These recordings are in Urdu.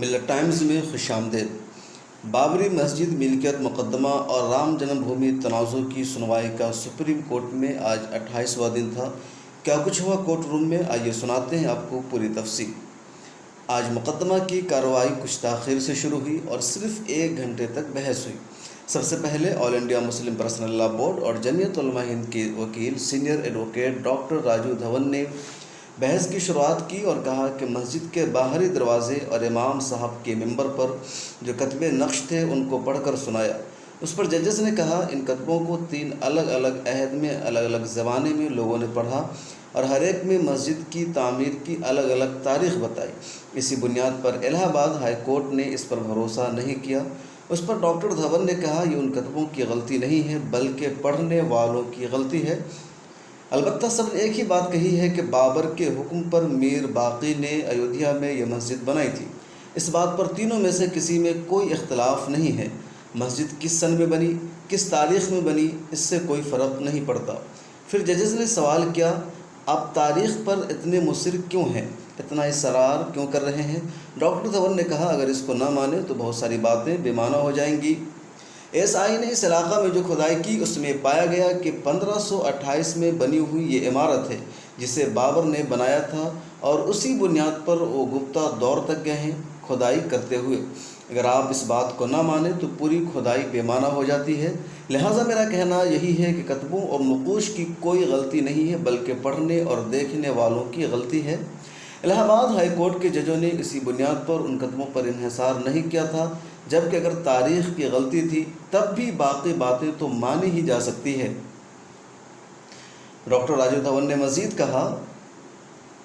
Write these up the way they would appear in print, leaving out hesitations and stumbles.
ملت ٹائمز میں خوش آمدید۔ بابری مسجد ملکیت مقدمہ اور رام جنم بھومی تنازع کی سنوائی کا سپریم کورٹ میں آج 28واں دن تھا۔ کیا کچھ ہوا کورٹ روم میں، آئیے سناتے ہیں آپ کو پوری تفصیل۔ آج مقدمہ کی کارروائی کچھ تاخیر سے شروع ہوئی اور صرف 1 گھنٹے تک بحث ہوئی۔ سب سے پہلے آل انڈیا مسلم پرسنل لا بورڈ اور جمعیت علماء ہند کے وکیل سینئر ایڈوکیٹ ڈاکٹر راجو دھون نے بحث کی شروعات کی اور کہا کہ مسجد کے باہری دروازے اور امام صاحب کے ممبر پر جو کتبے نقش تھے ان کو پڑھ کر سنایا۔ اس پر ججز نے کہا ان کتبوں کو 3 الگ الگ عہد میں الگ الگ زمانے میں لوگوں نے پڑھا اور ہر ایک میں مسجد کی تعمیر کی الگ الگ تاریخ بتائی۔ اسی بنیاد پر الہ آباد ہائی کورٹ نے اس پر بھروسہ نہیں کیا۔ اس پر ڈاکٹر دھون نے کہا یہ ان کتبوں کی غلطی نہیں ہے بلکہ پڑھنے والوں کی غلطی ہے۔ البتہ سب نے ایک ہی بات کہی ہے کہ بابر کے حکم پر میر باقی نے ایودھیا میں یہ مسجد بنائی تھی۔ اس بات پر تینوں میں سے کسی میں کوئی اختلاف نہیں ہے۔ مسجد کس سن میں بنی، کس تاریخ میں بنی، اس سے کوئی فرق نہیں پڑتا۔ پھر ججز نے سوال کیا آپ تاریخ پر اتنے مصر کیوں ہیں، اتنا اصرار کیوں کر رہے ہیں؟ ڈاکٹر دھون نے کہا اگر اس کو نہ مانے تو بہت ساری باتیں بے معنی ہو جائیں گی۔ ایس آئی نے اس علاقہ میں جو کھدائی کی اس میں پایا گیا کہ 1528 میں بنی ہوئی یہ عمارت ہے جسے بابر نے بنایا تھا اور اسی بنیاد پر وہ گپتا دور تک گئے ہیں کھدائی کرتے ہوئے۔ اگر آپ اس بات کو نہ مانیں تو پوری کھدائی بے معنی ہو جاتی ہے۔ لہٰذا میرا کہنا یہی ہے کہ کتبوں اور نقوش کی کوئی غلطی نہیں ہے بلکہ پڑھنے اور دیکھنے والوں کی غلطی ہے۔ الہ آباد ہائی کورٹ کے ججوں نے اسی بنیاد پر ان کتبوں پر انحصار نہیں کیا تھا، جبکہ اگر تاریخ کی غلطی تھی تب بھی باقی باتیں تو مانی ہی جا سکتی ہے۔ ڈاکٹر راجو دھون نے مزید کہا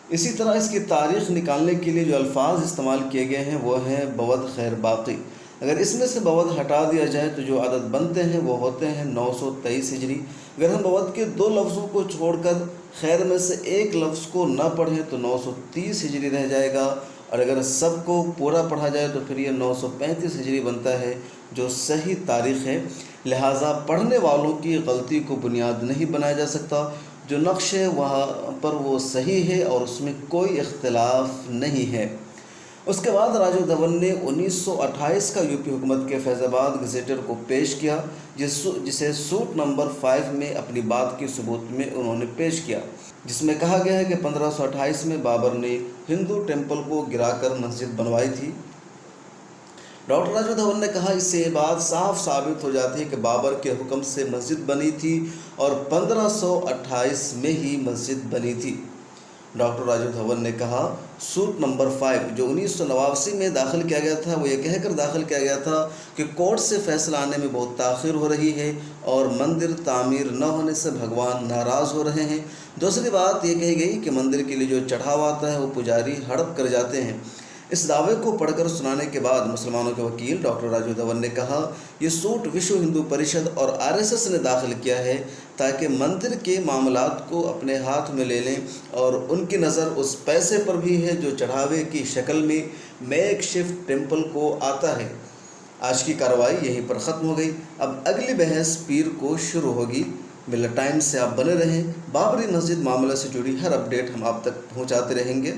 اسی طرح اس کی تاریخ نکالنے کے لیے جو الفاظ استعمال کیے گئے ہیں وہ ہیں بود خیر باقی۔ اگر اس میں سے بود ہٹا دیا جائے تو جو عدد بنتے ہیں وہ ہوتے ہیں 923 ہجری۔ اگر ہم بود کے 2 لفظوں کو چھوڑ کر خیر میں سے ایک لفظ کو نہ پڑھیں تو 930 ہجری رہ جائے گا، اور اگر سب کو پورا پڑھا جائے تو پھر یہ 935 ہجری بنتا ہے جو صحیح تاریخ ہے۔ لہٰذا پڑھنے والوں کی غلطی کو بنیاد نہیں بنایا جا سکتا۔ جو نقش ہے وہاں پر وہ صحیح ہے اور اس میں کوئی اختلاف نہیں ہے۔ اس کے بعد راجو دھون نے 1928 کا یو پی حکومت کے فیض آباد گزیٹر کو پیش کیا جسے سوٹ نمبر 5 میں اپنی بات کی ثبوت میں انہوں نے پیش کیا، جس میں کہا گیا ہے کہ 1528 میں بابر نے ہندو ٹیمپل کو گرا کر مسجد بنوائی تھی۔ ڈاکٹر راجو دھون نے کہا اس سے یہ بات صاف ثابت ہو جاتی ہے کہ بابر کے حکم سے مسجد بنی تھی اور 1528 میں ہی مسجد بنی تھی۔ ڈاکٹر راجو دھون نے کہا سوٹ نمبر 5 جو 1989 میں داخل کیا گیا تھا وہ یہ کہہ کر داخل کیا گیا تھا کہ کورٹ سے فیصلہ آنے میں بہت تاخیر ہو رہی ہے اور مندر تعمیر نہ ہونے سے بھگوان ناراض ہو رہے ہیں۔ دوسری بات یہ کہی گئی کہ مندر کے لیے جو چڑھاوا آتا ہے وہ پجاری ہڑپ کر جاتے ہیں۔ اس دعوے کو پڑھ کر سنانے کے بعد مسلمانوں کے وکیل ڈاکٹر راجو دھون نے کہا یہ سوٹ وشو ہندو پریشد اور RSS نے داخل کیا ہے تاکہ مندر کے معاملات کو اپنے ہاتھ میں لے لیں، اور ان کی نظر اس پیسے پر بھی ہے جو چڑھاوے کی شکل میں میک شفٹ ٹیمپل کو آتا ہے۔ آج کی کارروائی یہیں پر ختم ہو گئی۔ اب اگلی بحث پیر کو شروع ہوگی۔ ملت ٹائمز سے آپ بنے رہیں۔ بابری مسجد معاملے سے جڑی ہر اپڈیٹ ہم آپ تک پہنچاتے رہیں گے۔